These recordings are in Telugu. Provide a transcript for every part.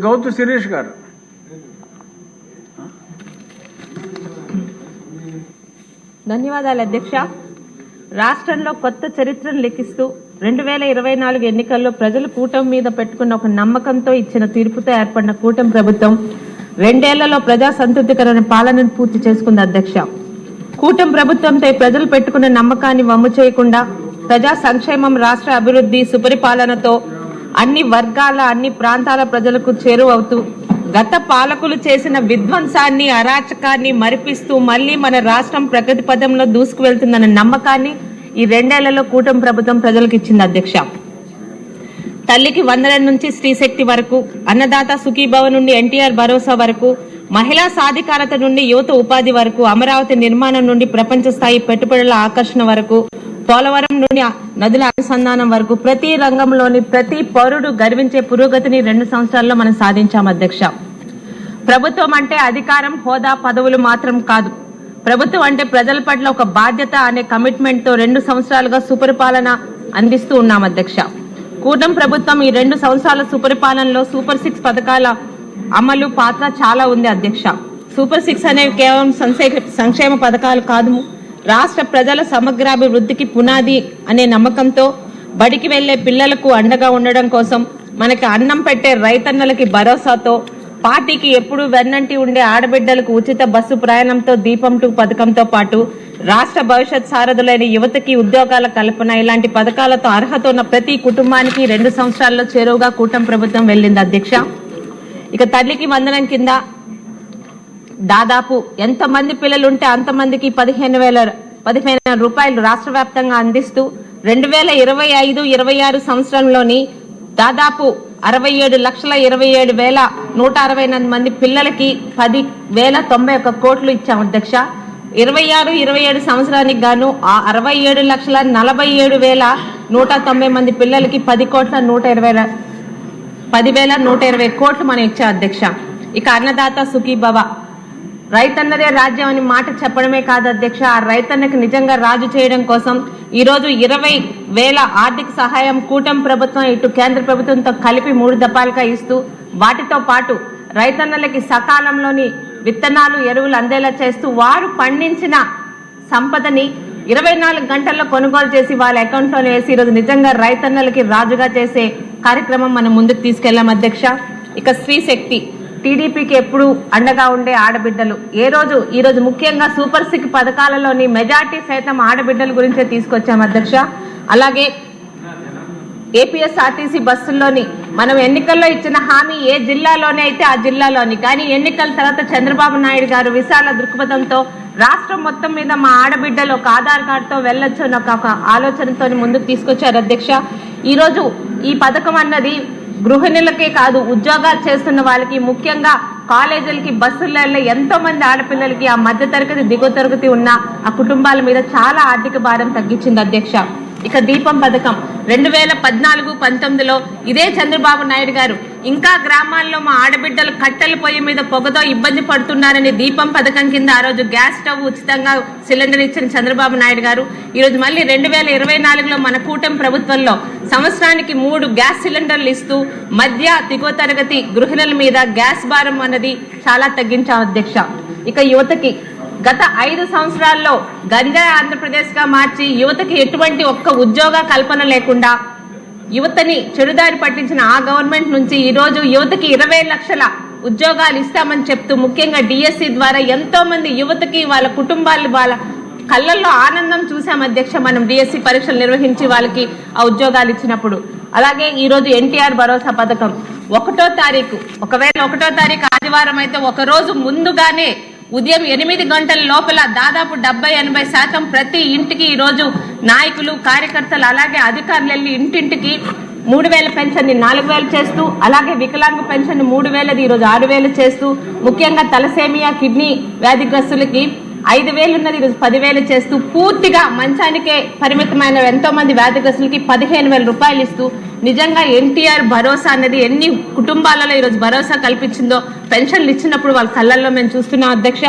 గౌతు శిరీష్ గారు. ధన్యవాదాలు అధ్యక్ష. రాష్ట్రంలో కొత్త చరిత్రను లిఖిస్తూ 2024 ఎన్నికల్లో ప్రజలు కూటమి మీద పెట్టుకున్న ఒక నమ్మకంతో ఇచ్చిన తీర్పుతో ఏర్పడిన కూటమి ప్రభుత్వం 2 ఏళ్లలో ప్రజా సంతృప్తికరమైన పాలనను పూర్తి చేసుకుంది అధ్యక్ష. కూటమి ప్రభుత్వంపై ప్రజలు పెట్టుకున్న నమ్మకాన్ని వమ్ము చేయకుండా ప్రజా సంక్షేమం, రాష్ట్ర అభివృద్ధి, సుపరిపాలనతో అన్ని వర్గాల, అన్ని ప్రాంతాల ప్రజలకు చేరువవుతూ గత పాలకులు చేసిన విధ్వంసాన్ని, అరాచకాన్ని మరిపిస్తూ మళ్లీ మన రాష్ట్రం ప్రగతి పదంలో దూసుకువెళ్తుందన్న నమ్మకాన్ని ఈ 2 ఏళ్లలో కూటమి ప్రభుత్వం ప్రజలకు ఇచ్చింది అధ్యక్ష. తల్లికి వందనం నుంచి స్త్రీశక్తి వరకు, అన్నదాత సుఖీభవ నుండి ఎన్టీఆర్ భరోసా వరకు, మహిళా సాధికారత నుండి యువత ఉపాధి వరకు, అమరావతి నిర్మాణం నుండి ప్రపంచ స్థాయి పెట్టుబడుల ఆకర్షణ వరకు, పోలవరం నుండి నదుల అనుసంధానం వరకు ప్రతి రంగంలోని ప్రతి పౌరుడు గర్వించే పురోగతిని 2 సంవత్సరాల్లో మనం సాధించాం అధ్యక్ష. ప్రభుత్వం అంటే అధికారం, హోదా, పదవులు మాత్రం కాదు. ప్రభుత్వం అంటే ప్రజల పట్ల ఒక బాధ్యత అనే కమిట్మెంట్ తో 2 సంవత్సరాలుగా సుపరిపాలన అందిస్తూ ఉన్నాం అధ్యక్ష. కూటమి ప్రభుత్వం ఈ 2 సంవత్సరాల సుపరిపాలనలో సూపర్ 6 పథకాల అమలు పాత్ర చాలా ఉంది అధ్యక్ష. సూపర్ 6 అనేవి కేవలం సంక్షేమ పథకాలు కాదు, రాష్ట్ర ప్రజల సమగ్రాభివృద్ధికి పునాది అనే నమ్మకంతో బడికి వెళ్లే పిల్లలకు అండగా ఉండడం కోసం, మనకి అన్నం పెట్టే రైతన్నలకి భరోసాతో, పార్టీకి ఎప్పుడు వెన్నంటి ఉండే ఆడబిడ్డలకు ఉచిత బస్సు ప్రయాణంతో, దీపం 2 పథకంతో పాటు రాష్ట్ర భవిష్యత్ సారథులైన యువతకి ఉద్యోగాల కల్పన, ఇలాంటి పథకాలతో అర్హత ఉన్న ప్రతి కుటుంబానికి 2 సంవత్సరాల్లో చేరువుగా కూటమి ప్రభుత్వం వెళ్ళింది అధ్యక్ష. ఇక తల్లికి వందనం కింద దాదాపు ఎంతమంది పిల్లలు ఉంటే అంతమందికి 15,000 రూపాయలు రాష్ట్ర వ్యాప్తంగా అందిస్తూ 2025-26 సంవత్సరంలోని దాదాపు 67,27,168 మంది పిల్లలకి 10,091 కోట్లు ఇచ్చాం అధ్యక్ష. 26-27 సంవత్సరానికి గాను 67,47,190 మంది పిల్లలకి 10,120 కోట్లు మనం ఇచ్చాం అధ్యక్ష. ఇక అన్నదాత సుఖీభవ, రైతన్నదే రాజ్యం అని మాట చెప్పడమే కాదు అధ్యక్ష, ఆ రైతన్నకి నిజంగా రాజు చేయడం కోసం ఈరోజు 20,000 ఆర్థిక సహాయం కూటమి ప్రభుత్వం ఇటు కేంద్ర ప్రభుత్వంతో కలిపి 3 దఫాలుగా ఇస్తూ, వాటితో పాటు రైతన్నలకి సకాలంలోని విత్తనాలు, ఎరువులు అందేలా చేస్తూ వారు పండించిన సంపదని 24 గంటల్లో కొనుగోలు చేసి వాళ్ళ అకౌంట్లో వేసి ఈరోజు నిజంగా రైతన్నలకి రాజుగా చేసే కార్యక్రమం మనం ముందుకు తీసుకెళ్లాం అధ్యక్ష. ఇక స్త్రీ శక్తి, టీడీపీకి ఎప్పుడు అండగా ఉండే ఆడబిడ్డలు ఈ రోజు ముఖ్యంగా సూపర్ 6 పథకాలలోని మెజార్టీ సైతం ఆడబిడ్డల గురించే తీసుకొచ్చాం అధ్యక్ష. అలాగే ఏపీఎస్ఆర్టీసీ బస్సుల్లోని మనం ఎన్నికల్లో ఇచ్చిన హామీ ఏ జిల్లాలోనే అయితే ఆ జిల్లాలోని, కానీ ఎన్నికల తర్వాత చంద్రబాబు నాయుడు గారు విశాల దృక్పథంతో రాష్ట్రం మొత్తం మీద మా ఆడబిడ్డలు ఒక ఆధార్ కార్డుతో వెళ్ళొచ్చు అని ఒక ఆలోచనతో ముందుకు తీసుకొచ్చారు అధ్యక్ష. ఈరోజు ఈ పథకం అన్నది గృహిణులకే కాదు, ఉద్యోగాలు చేస్తున్న వాళ్ళకి, ముఖ్యంగా కాలేజీలకి, బస్సులలో ఎంతో మంది ఆడపిల్లలకి, ఆ మధ్య తరగతి, దిగువ తరగతి ఉన్న ఆ కుటుంబాల మీద చాలా ఆర్థిక భారం తగ్గించింది అధ్యక్ష. ఇక దీపం పథకం 2014-19లో ఇదే చంద్రబాబు నాయుడు గారు ఇంకా గ్రామాల్లో మా ఆడబిడ్డలు కట్టెల పొయ్యి మీద పొగతో ఇబ్బంది పడుతున్నారని దీపం పథకం కింద ఆ రోజు గ్యాస్ స్టవ్ ఉచితంగా సిలిండర్ ఇచ్చిన చంద్రబాబు నాయుడు గారు ఈరోజు మళ్ళీ 2024లో మన కూటమి ప్రభుత్వంలో సంవత్సరానికి 3 గ్యాస్ సిలిండర్లు ఇస్తూ మధ్య దిగువ తరగతి గృహిణుల మీద గ్యాస్ భారం అన్నది చాలా తగ్గించాం అధ్యక్ష. ఇక యువతకి గత 5 సంవత్సరాల్లో గంజాయి ఆంధ్రప్రదేశ్ గా మార్చి యువతకి ఎటువంటి ఒక్క ఉద్యోగ కల్పన లేకుండా యువతని చెడుదారి పట్టించిన ఆ గవర్నమెంట్ నుంచి ఈ రోజు యువతకి 20 లక్షల ఉద్యోగాలు ఇస్తామని చెప్తూ, ముఖ్యంగా డిఎస్సి ద్వారా ఎంతో మంది యువతకి వాళ్ళ కుటుంబాలు వాళ్ళ కళ్ళల్లో ఆనందం చూసాం అధ్యక్ష. మనం డిఎస్సి పరీక్షలు నిర్వహించి వాళ్ళకి ఆ ఉద్యోగాలు ఇచ్చినప్పుడు. అలాగే ఈ రోజు ఎన్టీఆర్ భరోసా పథకం 1వ తారీఖు, ఒకవేళ 1వ తారీఖు ఆదివారం అయితే ఒక రోజు ముందుగానే ఉదయం 8 గంటల లోపల దాదాపు 70-80% ప్రతి ఇంటికి ఈరోజు నాయకులు, కార్యకర్తలు అలాగే అధికారులు వెళ్ళి ఇంటింటికి 3,000 పెన్షన్ 4,000 చేస్తూ, అలాగే వికలాంగ పెన్షన్ 3,000 ఈరోజు 6,000 చేస్తూ, ముఖ్యంగా తలసేమియా, కిడ్నీ వ్యాధిగ్రస్తులకి 5,000 ఉన్నది ఈరోజు 10,000 చేస్తూ, పూర్తిగా మంచానికే పరిమితమైన ఎంతో మంది వ్యాధిగ్రస్తులకి 15,000 రూపాయలు ఇస్తూ, నిజంగా ఎన్టీఆర్ భరోసా అనేది ఎన్ని కుటుంబాలలో ఈరోజు భరోసా కల్పించిందో పెన్షన్లు ఇచ్చినప్పుడు వాళ్ళ కళ్ళల్లో మేము చూస్తున్నాం అధ్యక్ష.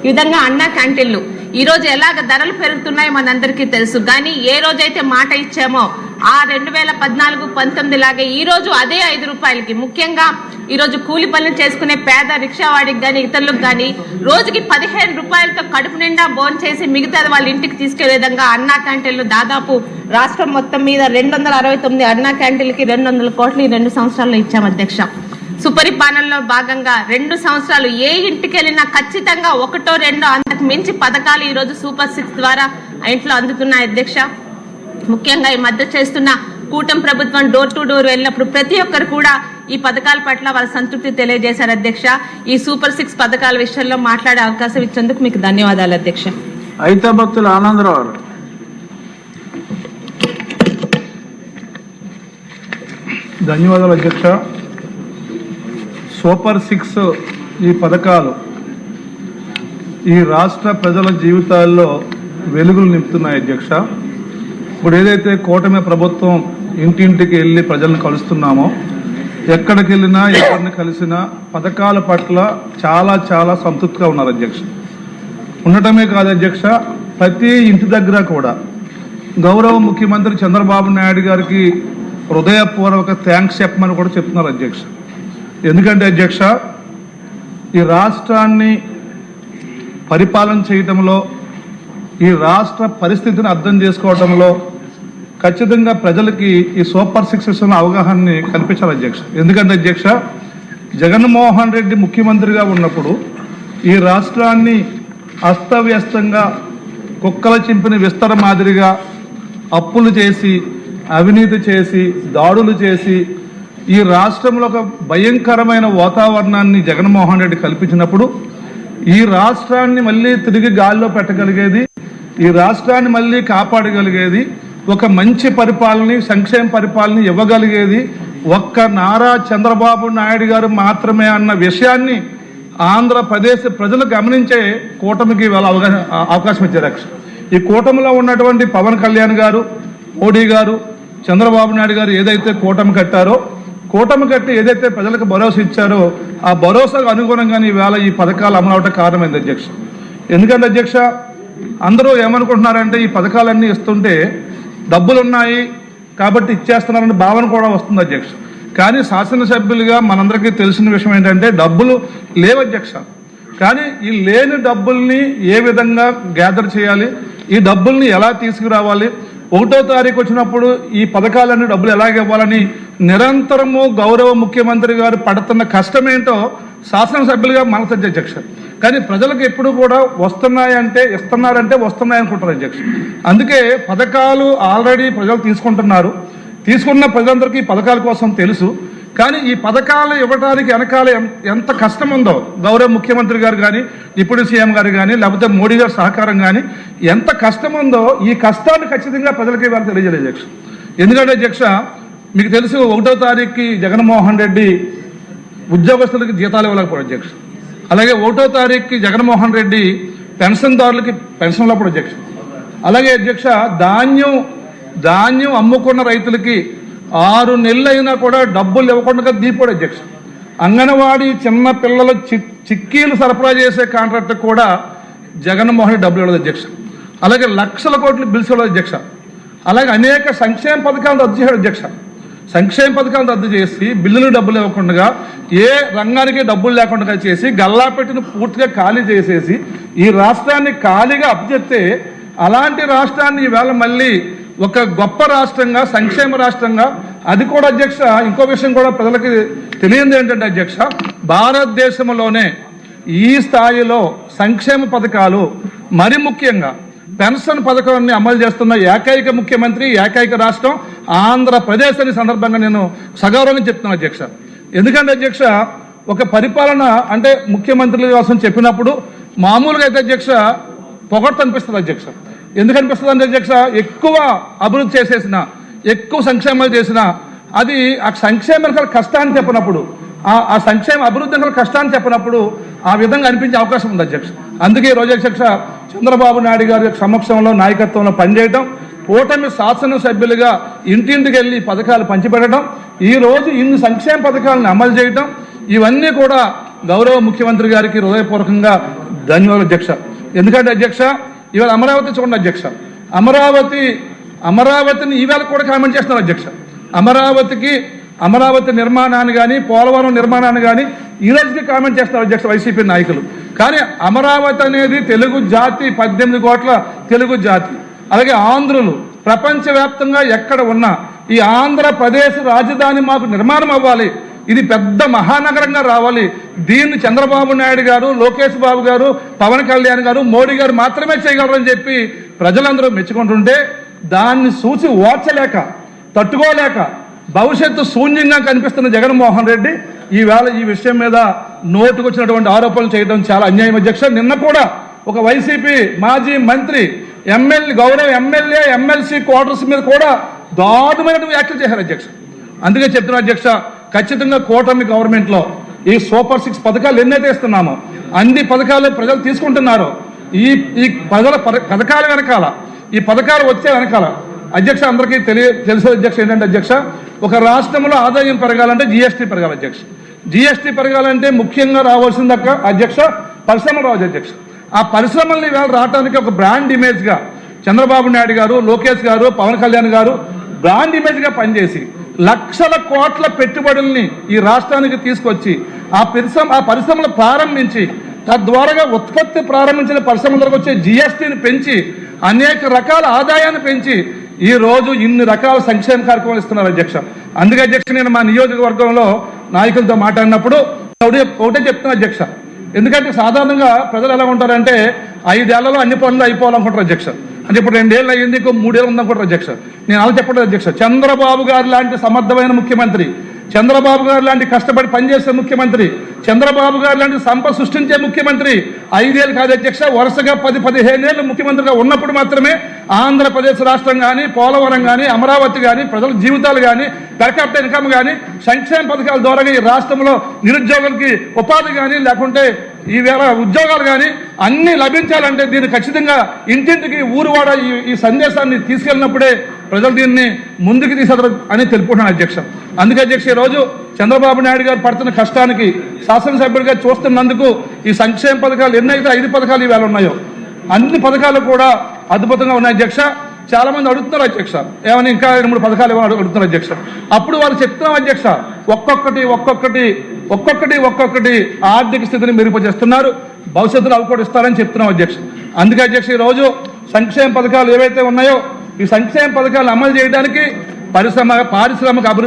ఈ విధంగా అన్నా క్యాంటీన్లు ఈ రోజు ఎలాగ ధరలు పెరుగుతున్నాయో మనందరికీ తెలుసు. కానీ ఏ రోజైతే మాట ఇచ్చామో ఆ 2014-19 లాగే ఈ రోజు అదే 5 రూపాయలకి, ముఖ్యంగా ఈ రోజు కూలి పనులు చేసుకునే పేద రిక్షావాడికి కానీ ఇతరులకు కానీ రోజుకి 15 రూపాయలతో కడుపు నిండా భోజనం చేసి మిగతాది వాళ్ళ ఇంటికి తీసుకెళ్లే విధంగా అన్నా క్యాంటీన్లు దాదాపు రాష్ట్రం మొత్తం మీద 269 అన్నా క్యాంటీన్లకి 200 కోట్లు ఈ 2 సంవత్సరాల్లో ఇచ్చాం అధ్యక్ష. సుపరిపాలనలో భాగంగా 2 సంవత్సరాలు ఏ ఇంటికి వెళ్ళినా ఖచ్చితంగా 1-2 అంతకు మించి పథకాలు ఈ రోజు సూపర్ 6 ద్వారా ఇంట్లో అందుతున్నాయి అధ్యక్ష. ముఖ్యంగా ఈ మధ్య చేస్తున్న కూటమి ప్రభుత్వం డోర్ టు డోర్ వెళ్ళినప్పుడు ప్రతి ఒక్కరు కూడా ఈ పథకాల పట్ల వాళ్ళ సంతృప్తి తెలియజేశారు అధ్యక్ష. ఈ సూపర్ 6 పథకాల విషయంలో మాట్లాడే అవకాశం ఇచ్చేందుకు మీకు ధన్యవాదాలు అధ్యక్ష. అయితే భక్తులు ఆనందరావు. ధన్యవాదాలు అధ్యక్ష. సూపర్ 6 ఈ పథకాలు ఈ రాష్ట్ర ప్రజల జీవితాల్లో వెలుగులు నింపుతున్నాయి అధ్యక్ష. ఇప్పుడు ఏదైతే కూటమి ప్రభుత్వం ఇంటింటికి వెళ్ళి ప్రజలను కలుస్తున్నామో, ఎక్కడికి వెళ్ళినా ఎవరిని కలిసినా పథకాల పట్ల చాలా చాలా సంతృప్తిగా ఉన్నారు అధ్యక్ష. ఉండటమే కాదు అధ్యక్ష, ప్రతి ఇంటి దగ్గర కూడా గౌరవ ముఖ్యమంత్రి చంద్రబాబు నాయుడు గారికి హృదయపూర్వక థ్యాంక్స్ చెప్పమని కూడా చెప్తున్నారు అధ్యక్ష. ఎందుకంటే అధ్యక్ష, ఈ రాష్ట్రాన్ని పరిపాలన చేయటంలో, ఈ రాష్ట్ర పరిస్థితిని అర్థం చేసుకోవడంలో ఖచ్చితంగా ప్రజలకి ఈ సూపర్ 6 అవగాహనని కల్పించాలి అధ్యక్ష. ఎందుకంటే అధ్యక్ష, జగన్మోహన్ రెడ్డి ముఖ్యమంత్రిగా ఉన్నప్పుడు ఈ రాష్ట్రాన్ని అస్తవ్యస్తంగా కుక్కల చింపిన విస్తర మాదిరిగా అప్పులు చేసి, అవినీతి చేసి, దాడులు చేసి ఈ రాష్ట్రంలో ఒక భయంకరమైన వాతావరణాన్ని జగన్మోహన్ రెడ్డి కల్పించినప్పుడు ఈ రాష్ట్రాన్ని మళ్ళీ తిరిగి గాల్లో పెట్టగలిగేది, ఈ రాష్ట్రాన్ని మళ్ళీ కాపాడగలిగేది, ఒక మంచి పరిపాలన, సంక్షేమ పరిపాలన ఇవ్వగలిగేది ఒక్క నారా చంద్రబాబు నాయుడు గారు మాత్రమే అన్న విషయాన్ని ఆంధ్రప్రదేశ్ ప్రజలు గమనించే కూటమికి వాళ్ళ అవకాశం ఇచ్చారు. ఈ కూటమిలో ఉన్నటువంటి పవన్ కళ్యాణ్ గారు, మోడీ గారు, చంద్రబాబు నాయుడు గారు ఏదైతే కూటమి కట్టారో, కూటమి కట్టి ఏదైతే ప్రజలకు భరోసా ఇచ్చారో ఆ భరోసాకు అనుగుణంగానే ఈవేళ ఈ పథకాలు అమలు అవడం కారణమైంది అధ్యక్ష. ఎందుకంటే అధ్యక్ష, అందరూ ఏమనుకుంటున్నారంటే ఈ పథకాలన్నీ ఇస్తుంటే డబ్బులు ఉన్నాయి కాబట్టి ఇచ్చేస్తున్నారని భావన కూడా వస్తుంది అధ్యక్ష. కానీ శాసనసభ్యులుగా మనందరికీ తెలిసిన విషయం ఏంటంటే డబ్బులు లేవు అధ్యక్ష. కానీ ఈ లేని డబ్బుల్ని ఏ విధంగా గ్యాదర్ చేయాలి, ఈ డబ్బుల్ని ఎలా తీసుకురావాలి, 1వ తారీఖు వచ్చినప్పుడు ఈ పథకాలన్నీ డబ్బులు ఎలాగ ఇవ్వాలని నిరంతరము గౌరవ ముఖ్యమంత్రి గారు పడుతున్న కష్టమేంటో శాసనసభ్యులుగా మనసు అధ్యక్ష. కానీ ప్రజలకు ఎప్పుడు కూడా వస్తున్నాయంటే ఇస్తున్నారంటే వస్తున్నాయనుకుంటారు అధ్యక్ష. అందుకే పథకాలు ఆల్రెడీ ప్రజలు తీసుకున్న ప్రజలందరికీ పథకాల కోసం తెలుసు. కానీ ఈ పథకాలు ఇవ్వడానికి వెనకాల ఎంత కష్టం ఉందో గౌరవ ముఖ్యమంత్రి గారు కానీ, డిప్యూటీ సీఎం గారు కానీ, లేకపోతే మోడీ గారి సహకారం కానీ ఎంత కష్టం ఉందో ఈ కష్టాన్ని ఖచ్చితంగా ప్రజలకి ఇవాళ తెలియజేయాలి అధ్యక్ష. ఎందుకంటే అధ్యక్ష, మీకు తెలుసు 1వ తారీఖుకి జగన్మోహన్ రెడ్డి ఉద్యోగస్తులకి జీతాలు ఇవ్వలేకపోయాడు అధ్యక్ష. అలాగే 1వ తారీఖుకి జగన్మోహన్ రెడ్డి పెన్షన్దారులకి పెన్షన్లు అప్పుడు అధ్యక్ష. అలాగే అధ్యక్ష, ధాన్యం అమ్ముకున్న రైతులకి 6 నెలలు అయినా కూడా డబ్బులు ఇవ్వకుండా దీపోడు అధ్యక్ష. అంగన్వాడీ చిన్న పిల్లల చిక్కీలు సరఫరా చేసే కాంట్రాక్టర్ కూడా జగన్మోహన్ రెడ్డి డబ్బులు ఇవ్వలేదు అధ్యక్ష. అలాగే లక్షల కోట్లు బిల్స్ ఇవ్వలేదు అధ్యక్ష. అలాగే అనేక సంక్షేమ పథకాలను రద్దు చేయడం అధ్యక్ష. సంక్షేమ పథకాలను రద్దు చేసి బిల్లులు డబ్బులు ఇవ్వకుండా ఏ రంగానికి డబ్బులు లేకుండా చేసి గల్లాపెట్టిన పూర్తిగా ఖాళీ చేసేసి ఈ రాష్ట్రాన్ని ఖాళీగా అప్పచెప్తే అలాంటి రాష్ట్రాన్ని ఈవేళ మళ్ళీ ఒక గొప్ప రాష్ట్రంగా, సంక్షేమ రాష్ట్రంగా, అది కూడా అధ్యక్ష ఇంకో విషయం కూడా ప్రజలకి తెలియంది ఏంటంటే అధ్యక్ష, భారతదేశంలోనే ఈ స్థాయిలో సంక్షేమ పథకాలు మరి ముఖ్యంగా పెన్షన్ పథకాన్ని అమలు చేస్తున్న ఏకైక ముఖ్యమంత్రి, ఏకైక రాష్ట్రం ఆంధ్రప్రదేశ్ అని సందర్భంగా నేను సగౌరవంగా చెప్తున్నాను అధ్యక్ష. ఎందుకంటే అధ్యక్ష, ఒక పరిపాలన అంటే ముఖ్యమంత్రుల కోసం చెప్పినప్పుడు మామూలుగా అయితే అధ్యక్ష పొగడ్త అనిపిస్తుంది అధ్యక్ష. ఎందుకు అనిపిస్తుంది అంటే అధ్యక్ష, ఎక్కువ అభివృద్ధి చేసేసిన, ఎక్కువ సంక్షేమాలు చేసిన అది ఆ సంక్షేమ కష్టాన్ని చెప్పినప్పుడు, ఆ సంక్షేమ అభివృద్ధి కష్టాన్ని చెప్పినప్పుడు ఆ విధంగా అనిపించే అవకాశం ఉంది అధ్యక్ష. అందుకే ఈరోజు అధ్యక్ష చంద్రబాబు నాయుడు గారి సమక్షంలో, నాయకత్వంలో పనిచేయడం, కూటమి శాసనసభ్యులుగా ఇంటింటికి వెళ్ళి పథకాలు పంచిపెట్టడం, ఈరోజు ఇన్ని సంక్షేమ పథకాలను అమలు చేయడం, ఇవన్నీ కూడా గౌరవ ముఖ్యమంత్రి గారికి హృదయపూర్వకంగా ధన్యవాదాలు అధ్యక్ష. ఎందుకంటే అధ్యక్ష, ఇవాళ అమరావతి చూడండి అధ్యక్ష, అమరావతిని ఈవేళ కూడా కామెంట్ చేస్తున్నారు అధ్యక్ష. అమరావతి నిర్మాణాన్ని కానీ పోలవరం నిర్మాణాన్ని కానీ ఈ రోజుకి కామెంట్ చేస్తున్నారు అధ్యక్ష వైసీపీ నాయకులు. కానీ అమరావతి అనేది తెలుగు జాతి, 18 కోట్ల తెలుగు జాతి, అలాగే ఆంధ్రులు ప్రపంచవ్యాప్తంగా ఎక్కడ ఉన్నా ఈ ఆంధ్రప్రదేశ్ రాజధాని మాకు నిర్మాణం అవ్వాలి, ఇది పెద్ద మహానగరంగా రావాలి, దీన్ని చంద్రబాబు నాయుడు గారు, లోకేష్ బాబు గారు, పవన్ కళ్యాణ్ గారు, మోడీ గారు మాత్రమే చేయగలరని చెప్పి ప్రజలందరూ మెచ్చుకుంటుంటే దాన్ని చూసి ఓర్చలేక, తట్టుకోలేక భవిష్యత్తు శూన్యంగా కనిపిస్తున్న జగన్మోహన్ రెడ్డి ఈవేళ ఈ విషయం మీద నోటుకొచ్చినటువంటి ఆరోపణలు చేయడం చాలా అన్యాయం అధ్యక్ష. నిన్న కూడా ఒక వైసీపీ మాజీ మంత్రి గౌరవ ఎమ్మెల్యే ఎమ్మెల్సీ క్వార్టర్స్ మీద కూడా దారుణమైన వ్యాఖ్యలు చేశారు అధ్యక్ష. అందుకే చెప్తున్నా అధ్యక్ష, ఖచ్చితంగా కూటమి గవర్నమెంట్లో ఈ సూపర్ 6 పథకాలు ఎన్నైతే ఇస్తున్నామో అన్ని పథకాలు ప్రజలు తీసుకుంటున్నారో ఈ ప్రజల పథకాల వెనకాల, ఈ పథకాలు వచ్చే వెనకాల అధ్యక్ష అందరికీ తెలిసే అధ్యక్ష ఏంటంటే అధ్యక్ష, ఒక రాష్ట్రంలో ఆదాయం పెరగాలంటే జిఎస్టీ పెరగాలి అధ్యక్ష. జిఎస్టీ పెరగాలంటే ముఖ్యంగా రావాల్సింది అధ్యక్ష పరిశ్రమలు రావచ్చు అధ్యక్ష. ఆ పరిశ్రమల్ని వేళ రావడానికి ఒక బ్రాండ్ ఇమేజ్గా చంద్రబాబు నాయుడు గారు, లోకేష్ గారు, పవన్ కళ్యాణ్ గారు బ్రాండ్ ఇమేజ్గా పనిచేసి లక్షల కోట్ల పెట్టుబడుల్ని ఈ రాష్ట్రానికి తీసుకొచ్చి ఆ పరిశ్రమలు ప్రారంభించి తద్వారా ఉత్పత్తి ప్రారంభించిన పరిశ్రమలకు వచ్చే జిఎస్టీని పెంచి అనేక రకాల ఆదాయాన్ని పెంచి ఈ రోజు ఇన్ని రకాల సంక్షేమ కార్యక్రమాలు ఇస్తున్నారు అధ్యక్ష. అందుకే అధ్యక్ష నేను మా నియోజకవర్గంలో నాయకులతో మాట్లాడినప్పుడు ఒకటే చెప్తున్నా అధ్యక్ష, ఎందుకంటే సాధారణంగా ప్రజలు ఎలా ఉంటారంటే 5 ఏళ్లలో అన్ని పనులు అయిపోవాలనుకుంటారు అధ్యక్ష. అంటే ఇప్పుడు 2 ఏళ్ళు అయ్యింది, ఇంకో 3 ఏళ్ళు ఉందనుకుంటారు అధ్యక్ష. నేను అలా చెప్పలేదు అధ్యక్ష. చంద్రబాబు గారు లాంటి సమర్థమైన ముఖ్యమంత్రి, చంద్రబాబు గారు లాంటి కష్టపడి పనిచేసే ముఖ్యమంత్రి, చంద్రబాబు గారు లాంటి సంపద సృష్టించే ముఖ్యమంత్రి 5 ఏళ్ళు కాదు అధ్యక్ష, వరుసగా 10-15 ఏళ్ళు ముఖ్యమంత్రిగా ఉన్నప్పుడు మాత్రమే ఆంధ్రప్రదేశ్ రాష్ట్రం కానీ, పోలవరం కానీ, అమరావతి కానీ, ప్రజల జీవితాలు కానీ, పర్ క్యాపిటల్ ఇన్కమ్ కానీ, సంక్షేమ పథకాల ద్వారా ఈ రాష్ట్రంలో నిరుద్యోగులకి ఉపాధి కానీ, లేకుంటే ఈవేళ ఉద్యోగాలు కానీ అన్నీ లభించాలంటే దీన్ని ఖచ్చితంగా ఇంటింటికి ఊరువాడ ఈ సందేశాన్ని తీసుకెళ్ళినప్పుడే ప్రజలు దీన్ని ముందుకు తీసేదారు అని తెలుపుకుంటున్నాను అధ్యక్ష. అందుకే అధ్యక్ష ఈరోజు చంద్రబాబు నాయుడు గారు పడుతున్న కష్టానికి శాసనసభ్యుడిగా చూస్తున్నందుకు ఈ సంక్షేమ పథకాలు ఎన్నైతే 5 పథకాలు ఈవేళ ఉన్నాయో అన్ని పథకాలు కూడా అద్భుతంగా ఉన్నాయి అధ్యక్ష. చాలా మంది అడుగుతున్నారు అధ్యక్ష, ఏమైనా ఇంకా 2-3 పథకాలు ఏమైనా అడుగుతున్నారు అధ్యక్ష. అప్పుడు వాళ్ళు చెప్తున్నాం అధ్యక్ష, ఒక్కొక్కటి ఆర్థిక స్థితిని మెరుగుపరుస్తున్నారు, భవిష్యత్తులో అవి కూడా ఇస్తారని చెప్తున్నాం అధ్యక్ష. అందుకే అధ్యక్ష ఈరోజు సంక్షేమ పథకాలు ఏవైతే ఉన్నాయో ఈ సంక్షేమ పథకాలు అమలు చేయడానికి పారిశ్రామిక అభివృద్ధి